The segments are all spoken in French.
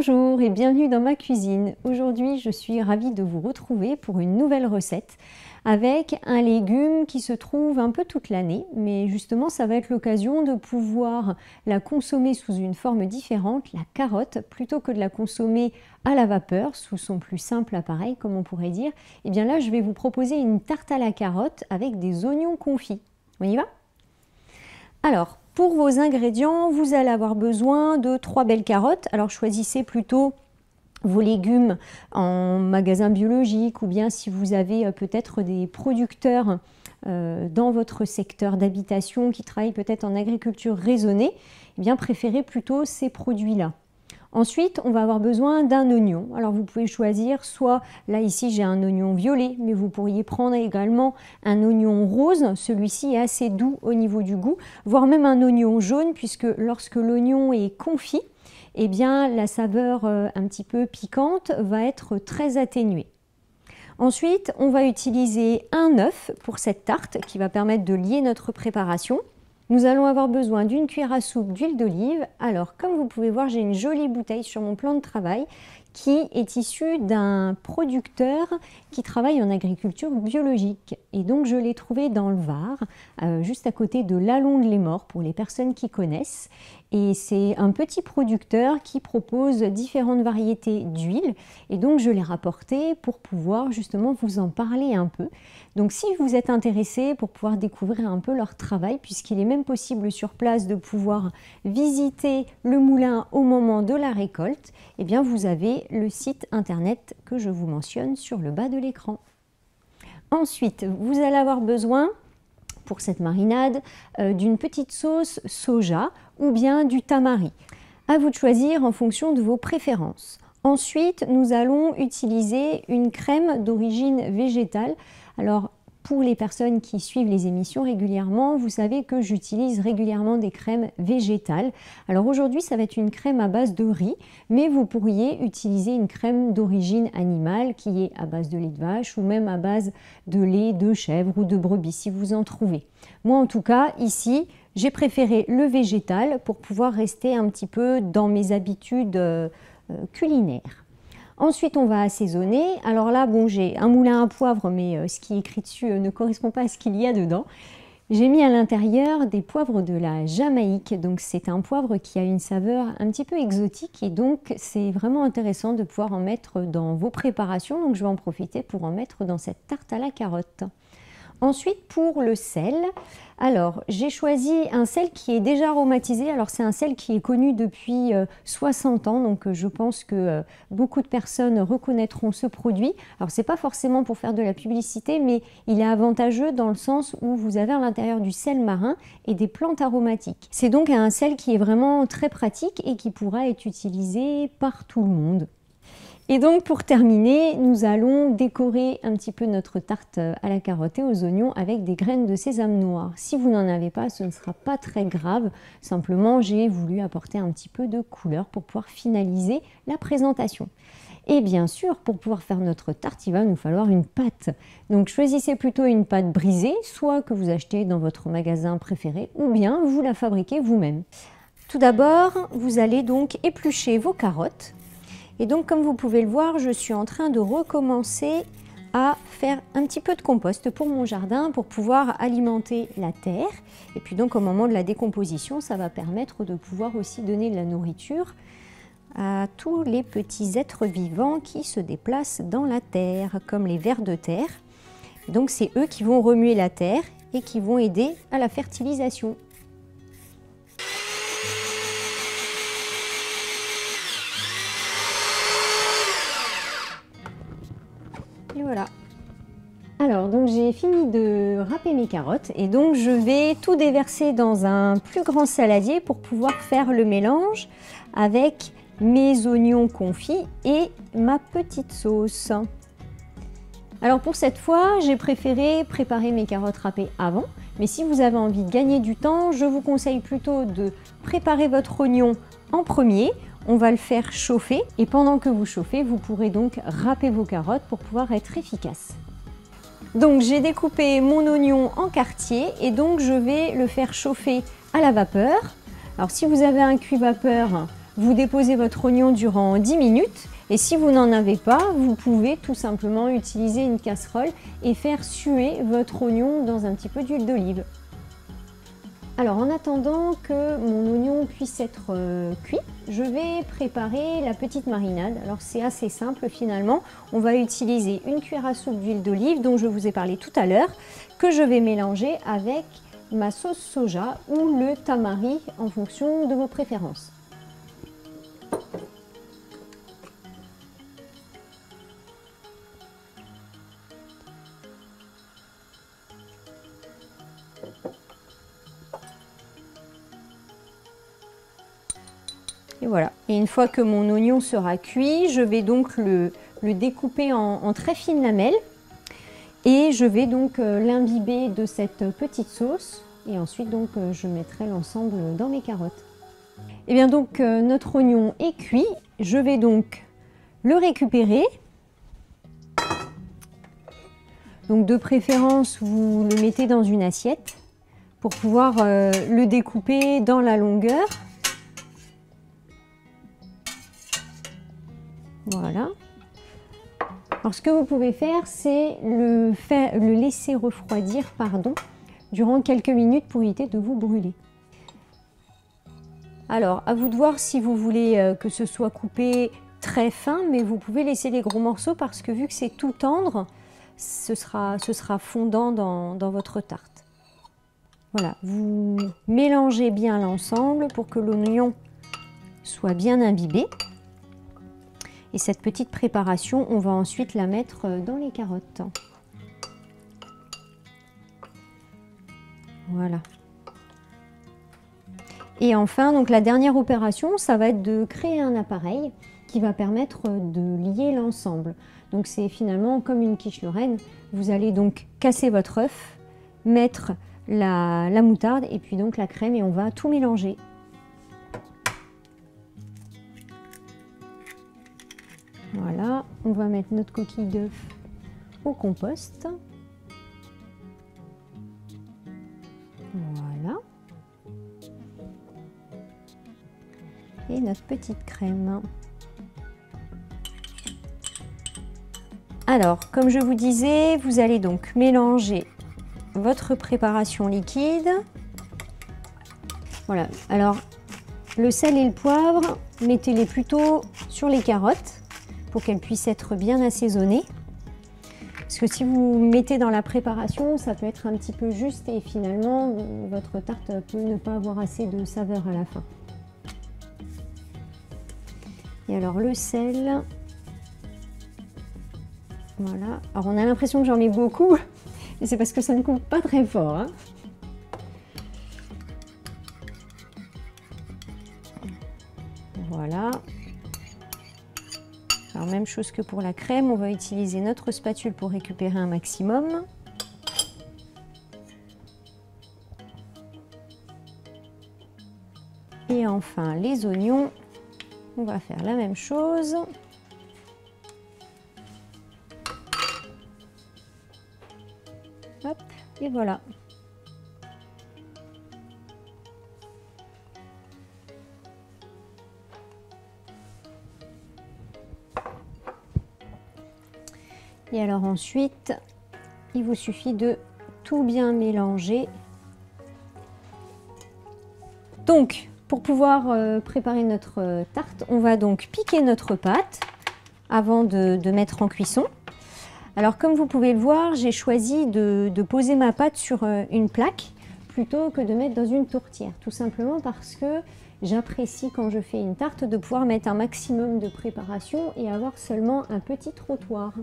Bonjour et bienvenue dans ma cuisine. Aujourd'hui, je suis ravie de vous retrouver pour une nouvelle recette avec un légume qui se trouve un peu toute l'année, mais justement, ça va être l'occasion de pouvoir la consommer sous une forme différente, la carotte, plutôt que de la consommer à la vapeur, sous son plus simple appareil, comme on pourrait dire. Et bien là, je vais vous proposer une tarte à la carotte avec des oignons confits. On y va? Alors, pour vos ingrédients, vous allez avoir besoin de 3 belles carottes. Alors choisissez plutôt vos légumes en magasin biologique ou bien si vous avez peut-être des producteurs dans votre secteur d'habitation qui travaillent peut-être en agriculture raisonnée, eh bien préférez plutôt ces produits-là. Ensuite, on va avoir besoin d'un oignon. Alors vous pouvez choisir soit, là ici j'ai un oignon violet, mais vous pourriez prendre également un oignon rose. Celui-ci est assez doux au niveau du goût, voire même un oignon jaune, puisque lorsque l'oignon est confit, eh bien la saveur un petit peu piquante va être très atténuée. Ensuite, on va utiliser un œuf pour cette tarte qui va permettre de lier notre préparation. Nous allons avoir besoin d'une cuillère à soupe d'huile d'olive. Alors, comme vous pouvez voir, j'ai une jolie bouteille sur mon plan de travail qui est issue d'un producteur qui travaille en agriculture biologique. Et donc, je l'ai trouvé dans le Var, juste à côté de Lalonde-les-Morts, pour les personnes qui connaissent. Et c'est un petit producteur qui propose différentes variétés d'huile. Et donc, je l'ai rapporté pour pouvoir justement vous en parler un peu. Donc, si vous êtes intéressé pour pouvoir découvrir un peu leur travail, puisqu'il est même possible sur place de pouvoir visiter le moulin au moment de la récolte, eh bien, vous avez le site internet que je vous mentionne sur le bas de l'écran. Ensuite, vous allez avoir besoin pour cette marinade d'une petite sauce soja ou bien du tamari. À vous de choisir en fonction de vos préférences. Ensuite, nous allons utiliser une crème d'origine végétale. Alors, pour les personnes qui suivent les émissions régulièrement, vous savez que j'utilise régulièrement des crèmes végétales. Alors aujourd'hui, ça va être une crème à base de riz, mais vous pourriez utiliser une crème d'origine animale qui est à base de lait de vache ou même à base de lait de chèvre ou de brebis si vous en trouvez. Moi en tout cas, ici, j'ai préféré le végétal pour pouvoir rester un petit peu dans mes habitudes culinaires. Ensuite, on va assaisonner. Alors là, bon, j'ai un moulin à poivre, mais ce qui est écrit dessus ne correspond pas à ce qu'il y a dedans. J'ai mis à l'intérieur des poivres de la Jamaïque. Donc, c'est un poivre qui a une saveur un petit peu exotique et donc, c'est vraiment intéressant de pouvoir en mettre dans vos préparations. Donc, je vais en profiter pour en mettre dans cette tarte à la carotte. Ensuite, pour le sel, alors j'ai choisi un sel qui est déjà aromatisé. Alors c'est un sel qui est connu depuis 60 ans, donc je pense que beaucoup de personnes reconnaîtront ce produit. Alors c'est pas forcément pour faire de la publicité, mais il est avantageux dans le sens où vous avez à l'intérieur du sel marin et des plantes aromatiques. C'est donc un sel qui est vraiment très pratique et qui pourra être utilisé par tout le monde. Et donc pour terminer, nous allons décorer un petit peu notre tarte à la carotte et aux oignons avec des graines de sésame noir. Si vous n'en avez pas, ce ne sera pas très grave. Simplement, j'ai voulu apporter un petit peu de couleur pour pouvoir finaliser la présentation. Et bien sûr, pour pouvoir faire notre tarte, il va nous falloir une pâte. Donc choisissez plutôt une pâte brisée, soit que vous achetez dans votre magasin préféré, ou bien vous la fabriquez vous-même. Tout d'abord, vous allez donc éplucher vos carottes. Et donc, comme vous pouvez le voir, je suis en train de recommencer à faire un petit peu de compost pour mon jardin pour pouvoir alimenter la terre. Et puis donc, au moment de la décomposition, ça va permettre de pouvoir aussi donner de la nourriture à tous les petits êtres vivants qui se déplacent dans la terre, comme les vers de terre. Et donc, c'est eux qui vont remuer la terre et qui vont aider à la fertilisation. Et voilà. Alors, donc j'ai fini de râper mes carottes et donc je vais tout déverser dans un plus grand saladier pour pouvoir faire le mélange avec mes oignons confits et ma petite sauce. Alors pour cette fois, j'ai préféré préparer mes carottes râpées avant, mais si vous avez envie de gagner du temps, je vous conseille plutôt de préparer votre oignon en premier. On va le faire chauffer et pendant que vous chauffez, vous pourrez donc râper vos carottes pour pouvoir être efficace. Donc j'ai découpé mon oignon en quartiers et donc je vais le faire chauffer à la vapeur. Alors si vous avez un cuit vapeur, Vous déposez votre oignon durant 10 minutes et si vous n'en avez pas, vous pouvez tout simplement utiliser une casserole et faire suer votre oignon dans un petit peu d'huile d'olive. Alors en attendant que mon oignon puisse être cuit, je vais préparer la petite marinade. Alors c'est assez simple finalement. On va utiliser une cuillère à soupe d'huile d'olive dont je vous ai parlé tout à l'heure, que je vais mélanger avec ma sauce soja ou le tamari en fonction de vos préférences. Et voilà. Et une fois que mon oignon sera cuit, je vais donc le découper en très fines lamelles. Et je vais donc l'imbiber de cette petite sauce. Et ensuite, donc, je mettrai l'ensemble dans mes carottes. Et bien donc, notre oignon est cuit. Je vais donc le récupérer. Donc, de préférence, vous le mettez dans une assiette pour pouvoir le découper dans la longueur. Voilà. Alors ce que vous pouvez faire, c'est le laisser refroidir durant quelques minutes pour éviter de vous brûler. Alors à vous de voir si vous voulez que ce soit coupé très fin, mais vous pouvez laisser les gros morceaux parce que vu que c'est tout tendre, ce sera fondant dans votre tarte. Voilà, vous mélangez bien l'ensemble pour que l'oignon soit bien imbibé. Et cette petite préparation, on va ensuite la mettre dans les carottes. Voilà. Et enfin, donc la dernière opération, ça va être de créer un appareil qui va permettre de lier l'ensemble. Donc c'est finalement comme une quiche Lorraine. Vous allez donc casser votre œuf, mettre la moutarde et puis donc la crème et on va tout mélanger. Voilà, on va mettre notre coquille d'œuf au compost. Voilà. Et notre petite crème. Alors, comme je vous disais, vous allez donc mélanger votre préparation liquide. Voilà, alors le sel et le poivre, mettez-les plutôt sur les carottes pour qu'elles puissent être bien assaisonnées. Parce que si vous mettez dans la préparation, ça peut être un petit peu juste et finalement, votre tarte peut ne pas avoir assez de saveur à la fin. Et alors le sel, voilà. Alors on a l'impression que j'en mets beaucoup, et c'est parce que ça ne coupe pas très fort, hein. Voilà. Alors même chose que pour la crème, on va utiliser notre spatule pour récupérer un maximum. Et enfin les oignons, on va faire la même chose. Hop, et voilà. Et alors ensuite, il vous suffit de tout bien mélanger. Donc, pour pouvoir préparer notre tarte, on va donc piquer notre pâte avant de mettre en cuisson. Alors comme vous pouvez le voir, j'ai choisi de poser ma pâte sur une plaque plutôt que de mettre dans une tourtière. Tout simplement parce que j'apprécie quand je fais une tarte de pouvoir mettre un maximum de préparation et avoir seulement un petit trottoir.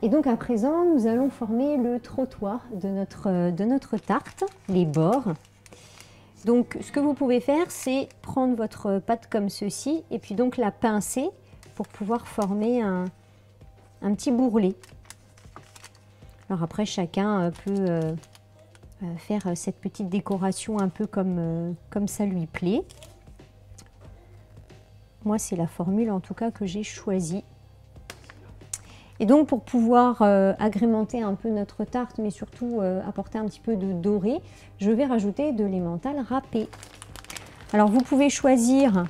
Et donc à présent, nous allons former le trottoir de notre tarte, les bords. Donc ce que vous pouvez faire, c'est prendre votre pâte comme ceci et puis donc la pincer pour pouvoir former un petit bourrelet. Alors après, chacun peut faire cette petite décoration un peu comme ça lui plaît. moi c'est la formule en tout cas que j'ai choisie. Et donc pour pouvoir agrémenter un peu notre tarte, mais surtout apporter un petit peu de doré, je vais rajouter de l'emmental râpé. Alors vous pouvez choisir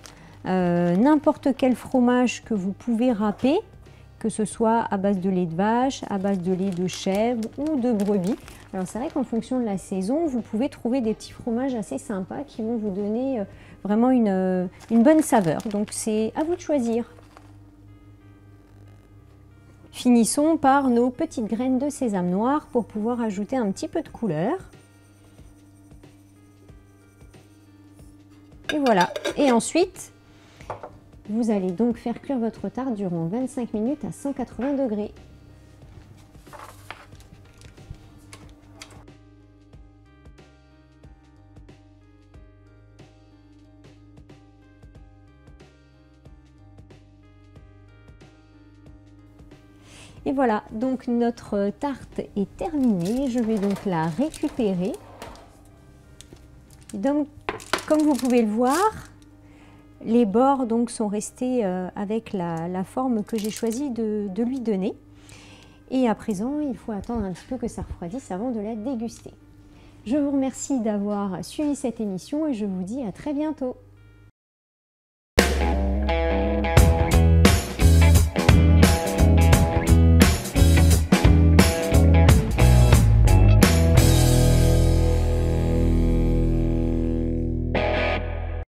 n'importe quel fromage que vous pouvez râper, que ce soit à base de lait de vache, à base de lait de chèvre ou de brebis. Alors c'est vrai qu'en fonction de la saison, vous pouvez trouver des petits fromages assez sympas qui vont vous donner vraiment une bonne saveur. Donc c'est à vous de choisir. Finissons par nos petites graines de sésame noir pour pouvoir ajouter un petit peu de couleur. Et voilà. Et ensuite, vous allez donc faire cuire votre tarte durant 25 minutes à 180 degrés. Et voilà, donc notre tarte est terminée. Je vais donc la récupérer. Donc, comme vous pouvez le voir, les bords donc sont restés avec la forme que j'ai choisi de lui donner. Et à présent, il faut attendre un petit peu que ça refroidisse avant de la déguster. Je vous remercie d'avoir suivi cette émission et je vous dis à très bientôt.